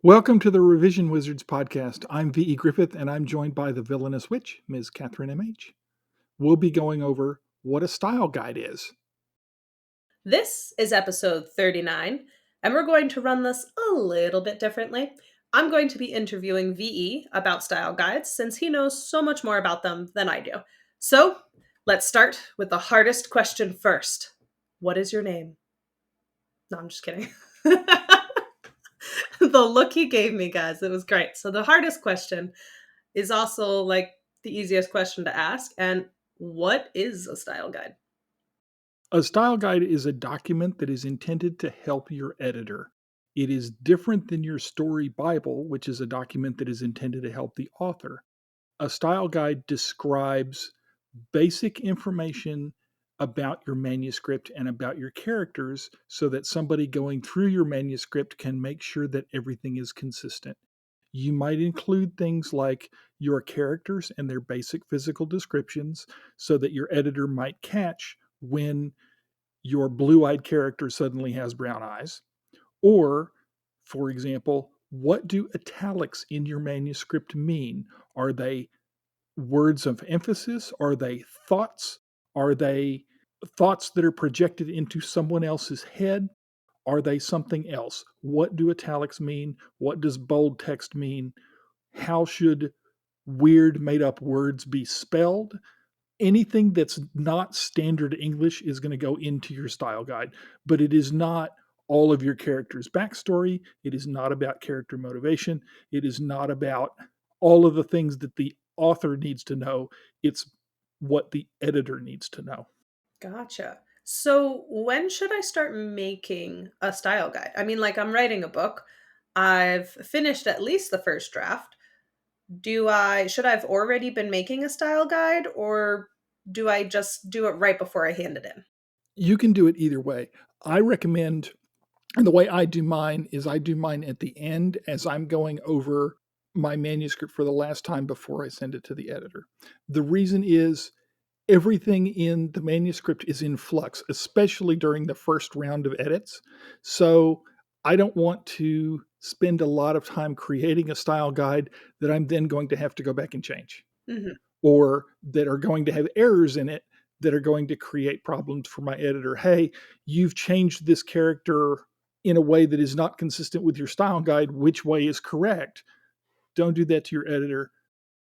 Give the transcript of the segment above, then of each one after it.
Welcome to the Revision Wizards podcast. I'm V.E. Griffith, and I'm joined by the villainous witch, Ms. Catherine M.H. We'll be going over what a style guide is. This is episode 39, and we're going to run this a little bit differently. I'm going to be interviewing VE about style guides since he knows so much more about them than I do. So, let's start with the hardest question first. What is your name? No, I'm just kidding. The look he gave me, guys, it was great. So, the hardest question is also like the easiest question to ask. And what is a style guide? A style guide is a document that is intended to help your editor. It is different than your story Bible, which is a document that is intended to help the author. A style guide describes basic information about your manuscript and about your characters so that somebody going through your manuscript can make sure that everything is consistent. You might include things like your characters and their basic physical descriptions so that your editor might catch when your blue eyed character suddenly has brown eyes. Or, for example, what do italics in your manuscript mean? Are they words of emphasis? Are they thoughts? Are they thoughts that are projected into someone else's head? Are they something else? What do italics mean? What does bold text mean? How should weird made up words be spelled? Anything that's not standard English is going to go into your style guide, but it is not all of your character's backstory. It is not about character motivation. It is not about all of the things that the author needs to know. It's what the editor needs to know. Gotcha. So when should I start making a style guide? I mean, like I'm writing a book. I've finished at least the first draft. Should I have already been making a style guide or do I just do it right before I hand it in? You can do it either way. I recommend, and the way I do mine is I do mine at the end as I'm going over my manuscript for the last time before I send it to the editor. The reason is everything in the manuscript is in flux, especially during the first round of edits. So I don't want to spend a lot of time creating a style guide that I'm then going to have to go back and change, Hmm. or that are going to have errors in it that are going to create problems for my editor. Hey, you've changed this character in a way that is not consistent with your style guide. Which way is correct? Don't do that to your editor.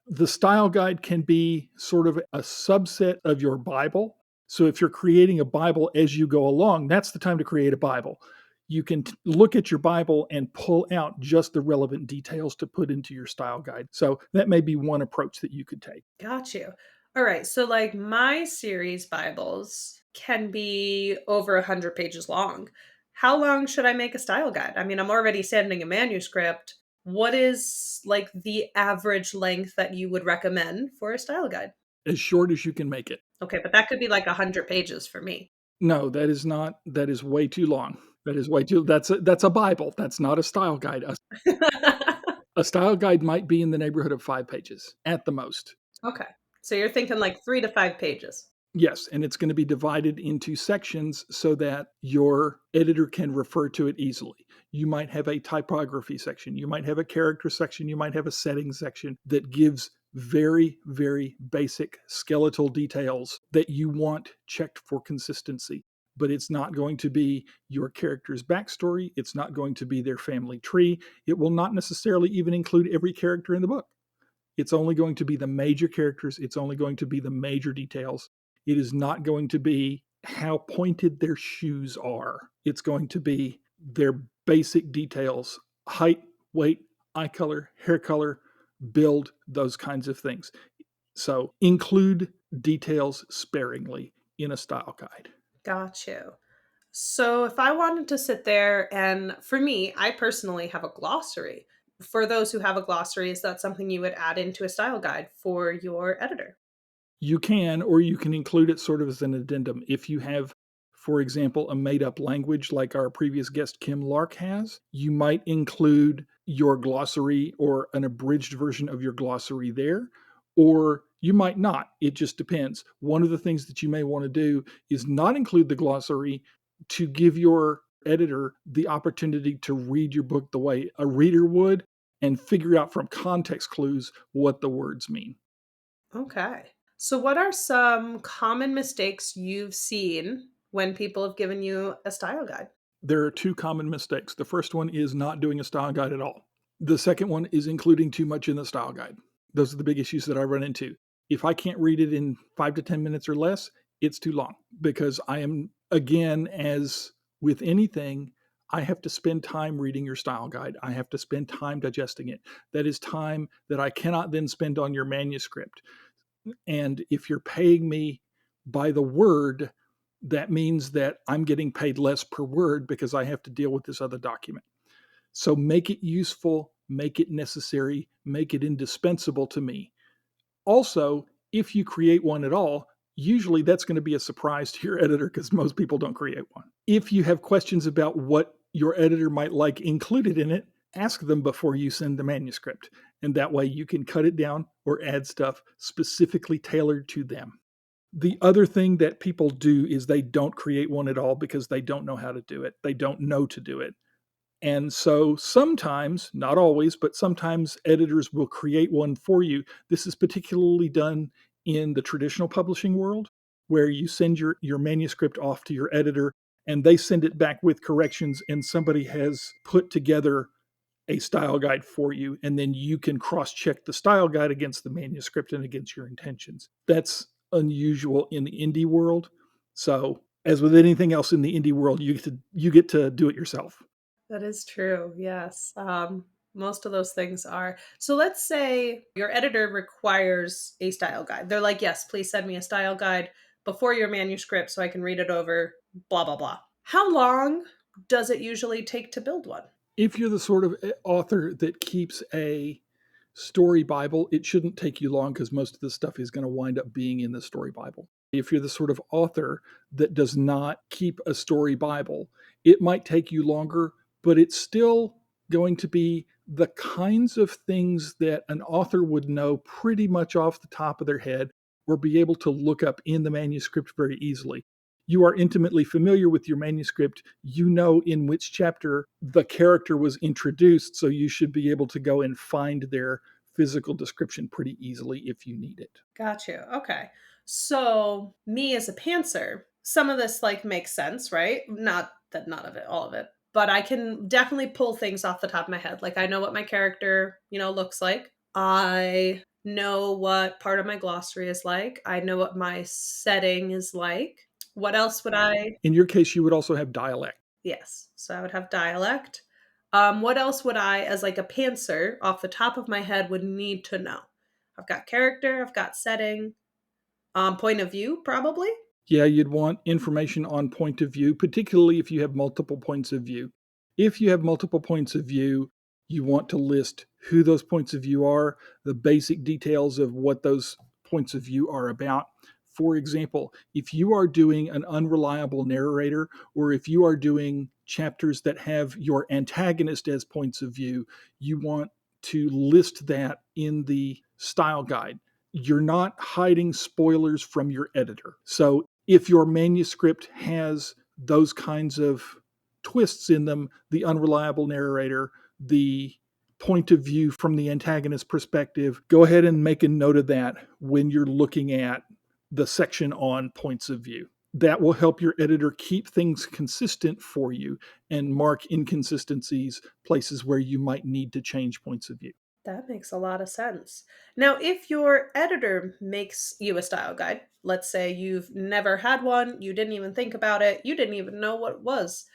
The style guide can be sort of a subset of your Bible. So if you're creating a Bible as you go along, that's the time to create a Bible. You can look at your Bible and pull out just the relevant details to put into your style guide. So that may be one approach that you could take. Got you. All right. So like my series Bibles can be over 100 pages long. How long should I make a style guide? I mean, I'm already sending a manuscript. What is like the average length that you would recommend for a style guide? As short as you can make it. Okay, but that could be like 100 pages for me. No, that is not, that is way too long. That is way too, that's a Bible. That's not a style guide. A style guide might be in the neighborhood of 5 pages at the most. Okay. So you're thinking like 3 to 5 pages. Yes, and it's going to be divided into sections so that your editor can refer to it easily. You might have a typography section, you might have a character section, you might have a settings section that gives very, very basic skeletal details that you want checked for consistency. But it's not going to be your character's backstory. It's not going to be their family tree. It will not necessarily even include every character in the book. It's only going to be the major characters. It's only going to be the major details. It is not going to be how pointed their shoes are. It's going to be their basic details: height, weight, eye color, hair color, build, those kinds of things. So include details sparingly in a style guide. Got you. So if I wanted to sit there and for me, I personally have a glossary. For those who have a glossary, is that something you would add into a style guide for your editor? You can, or you can include it sort of as an addendum. If you have, for example, a made up language like our previous guest Kim Lark has, you might include your glossary or an abridged version of your glossary there, or you might not. It just depends. One of the things that you may want to do is not include the glossary to give your editor the opportunity to read your book the way a reader would and figure out from context clues what the words mean. Okay. So, what are some common mistakes you've seen when people have given you a style guide? There are two common mistakes. The first one is not doing a style guide at all. The second one is including too much in the style guide. Those are the big issues that I run into. If I can't read it in 5 to 10 minutes or less, it's too long because I am, again, as with anything, I have to spend time reading your style guide. I have to spend time digesting it. That is time that I cannot then spend on your manuscript. And if you're paying me by the word, that means that I'm getting paid less per word because I have to deal with this other document. So make it useful, make it necessary, make it indispensable to me. Also, if you create one at all, usually that's going to be a surprise to your editor because most people don't create one. If you have questions about what your editor might like included in it, ask them before you send the manuscript. And that way you can cut it down or add stuff specifically tailored to them. The other thing that people do is they don't create one at all because they don't know how to do it. They don't know to do it. And so sometimes, not always, but sometimes editors will create one for you. This is particularly done in the traditional publishing world, where you send your manuscript off to your editor and they send it back with corrections, and somebody has put together a style guide for you. And then you can cross check the style guide against the manuscript and against your intentions. That's unusual in the indie world. So, as with anything else in the indie world, you get to do it yourself. That is true. Yes. Most of those things are. So let's say your editor requires a style guide. They're like, yes, please send me a style guide before your manuscript so I can read it over, blah, blah, blah. How long does it usually take to build one? If you're the sort of author that keeps a story Bible, it shouldn't take you long because most of the stuff is going to wind up being in the story Bible. If you're the sort of author that does not keep a story Bible, it might take you longer, but it's still going to be the kinds of things that an author would know pretty much off the top of their head or be able to look up in the manuscript very easily. You are intimately familiar with your manuscript. You know in which chapter the character was introduced, so you should be able to go and find their physical description pretty easily if you need it. Got you. Okay. So, me as a pantser, some of this like makes sense, right? Not that none of it, all of it, but I can definitely pull things off the top of my head. Like I know what my character, looks like. I know what part of my glossary is like. I know what my setting is like. What else would I? In your case, you would also have dialect. Yes. So I would have dialect. What else would I, as like a pantser, off the top of my head, would need to know? I've got character, I've got setting, point of view, probably? Yeah, you'd want information on point of view, particularly if you have multiple points of view. If you have multiple points of view, you want to list who those points of view are, the basic details of what those points of view are about. For example, if you are doing an unreliable narrator, or if you are doing chapters that have your antagonist as points of view, you want to list that in the style guide. You're not hiding spoilers from your editor. So if your manuscript has those kinds of twists in them, the unreliable narrator, the point of view from the antagonist perspective, go ahead and make a note of that when you're looking at the section on points of view. That will help your editor keep things consistent for you and mark inconsistencies, places where you might need to change points of view. That makes a lot of sense. Now, if your editor makes you a style guide, let's say you've never had one, you didn't even think about it, you didn't even know what it was.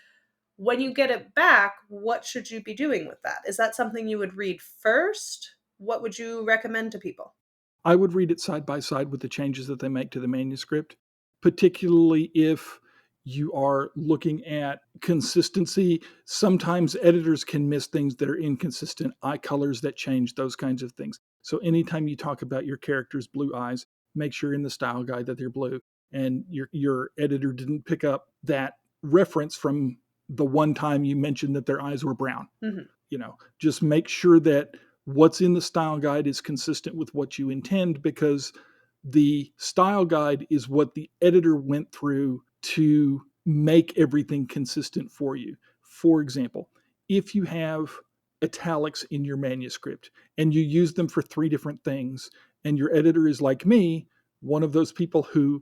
When you get it back, what should you be doing with that? Is that something you would read first? What would you recommend to people? I would read it side by side with the changes that they make to the manuscript, particularly if you are looking at consistency. Sometimes editors can miss things that are inconsistent, eye colors that change, those kinds of things. So anytime you talk about your character's blue eyes, make sure in the style guide that they're blue. And your editor didn't pick up that reference from the one time you mentioned that their eyes were brown. Mhm. Just make sure that what's in the style guide is consistent with what you intend, because the style guide is what the editor went through to make everything consistent for you. For example, if you have italics in your manuscript and you use them for three different things, and your editor is like me, one of those people who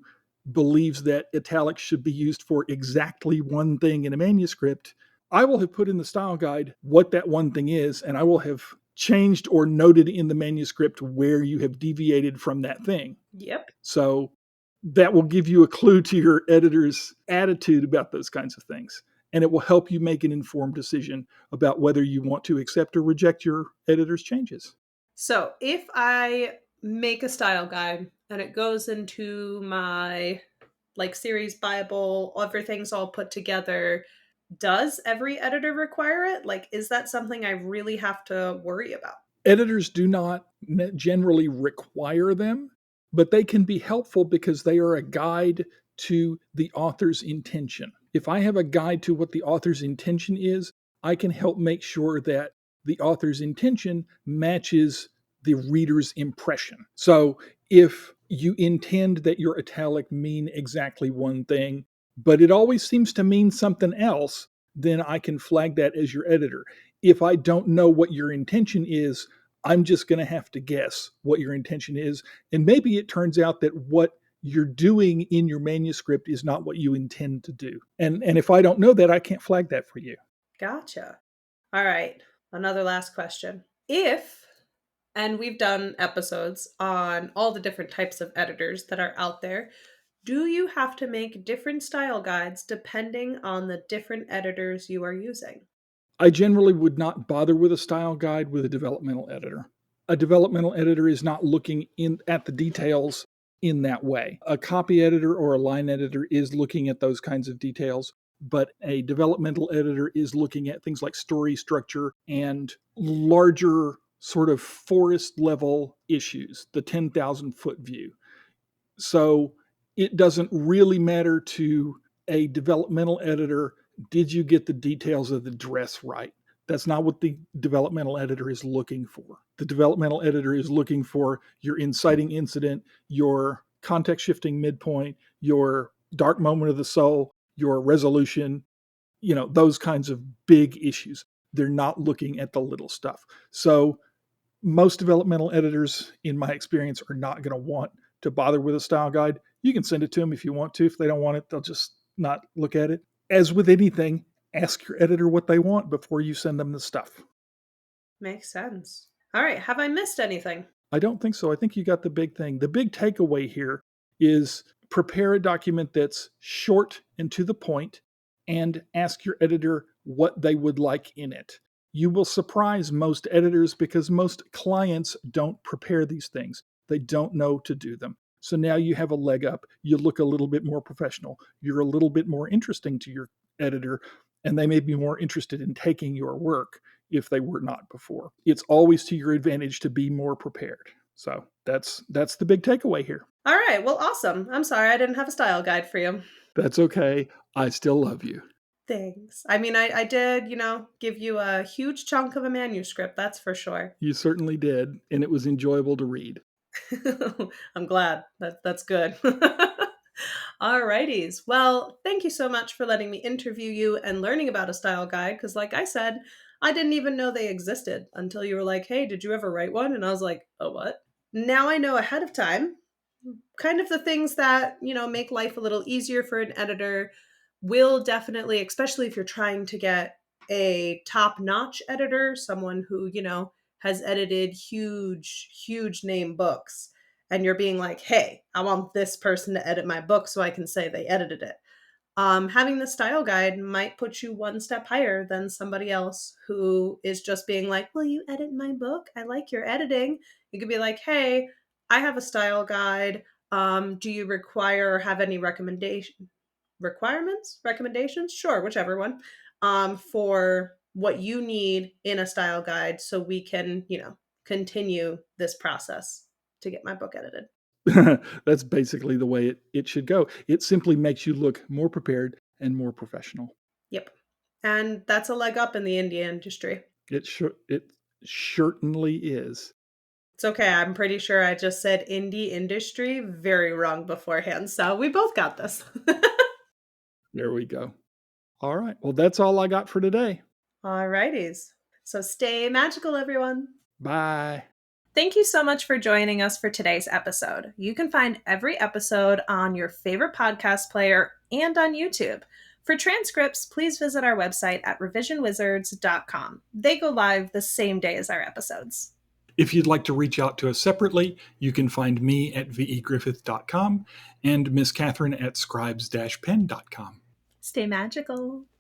believes that italics should be used for exactly one thing in a manuscript, I will have put in the style guide what that one thing is, and I will have changed or noted in the manuscript where you have deviated from that thing. Yep. So that will give you a clue to your editor's attitude about those kinds of things. And it will help you make an informed decision about whether you want to accept or reject your editor's changes. So if I make a style guide and it goes into my like series Bible, everything's all put together, does every editor require it? Like, is that something I really have to worry about? Editors do not generally require them, but they can be helpful because they are a guide to the author's intention. If I have a guide to what the author's intention is, I can help make sure that the author's intention matches the reader's impression. So if you intend that your italic mean exactly one thing, but it always seems to mean something else, then I can flag that as your editor. If I don't know what your intention is, I'm just going to have to guess what your intention is. And maybe it turns out that what you're doing in your manuscript is not what you intend to do. And if I don't know that, I can't flag that for you. Gotcha. All right. Another last question. If, and we've done episodes on all the different types of editors that are out there, do you have to make different style guides depending on the different editors you are using? I generally would not bother with a style guide with a developmental editor. A developmental editor is not looking in at the details in that way. A copy editor or a line editor is looking at those kinds of details, but a developmental editor is looking at things like story structure and larger sort of forest level issues, the 10,000-foot view. So it doesn't really matter to a developmental editor, did you get the details of the dress right? That's not what the developmental editor is looking for. The developmental editor is looking for your inciting incident, your context shifting midpoint, your dark moment of the soul, your resolution, those kinds of big issues. They're not looking at the little stuff. So most developmental editors, in my experience, are not going to want to bother with a style guide. You can send it to them if you want to. If they don't want it, they'll just not look at it. As with anything, ask your editor what they want before you send them the stuff. Makes sense. All right. Have I missed anything? I don't think so. I think you got the big thing. The big takeaway here is prepare a document that's short and to the point and ask your editor what they would like in it. You will surprise most editors because most clients don't prepare these things. They don't know to do them. So now you have a leg up. You look a little bit more professional. You're a little bit more interesting to your editor, and they may be more interested in taking your work if they were not before. It's always to your advantage to be more prepared. So that's the big takeaway here. All right. Well, awesome. I'm sorry I didn't have a style guide for you. That's okay. I still love you. Thanks. I mean, I did, give you a huge chunk of a manuscript, that's for sure. You certainly did, and it was enjoyable to read. I'm glad. That's good. All righties. Well, thank you so much for letting me interview you and learning about a style guide. Because, like I said, I didn't even know they existed until you were like, hey, did you ever write one? And I was like, oh, what? Now I know ahead of time kind of the things that, make life a little easier for an editor will definitely, especially if you're trying to get a top-notch editor, someone who, has edited huge name books, and you're being like, hey, I want this person to edit my book so I can say they edited it. Having the style guide might put you one step higher than somebody else who is just being like, will you edit my book? I like your editing. You could be like, hey, I have a style guide. Do you require or have any recommendations? Sure, whichever one. For what you need in a style guide so we can, continue this process to get my book edited. That's basically the way it should go. It simply makes you look more prepared and more professional. Yep. And that's a leg up in the indie industry. It certainly is. It's okay. I'm pretty sure I just said indie industry very wrong beforehand. So we both got this. There we go. All right. Well, that's all I got for today. Alrighties. So stay magical, everyone. Bye. Thank you so much for joining us for today's episode. You can find every episode on your favorite podcast player and on YouTube. For transcripts, please visit our website at revisionwizards.com. They go live the same day as our episodes. If you'd like to reach out to us separately, you can find me at vegriffith.com and Miss Catherine at scribes-pen.com. Stay magical.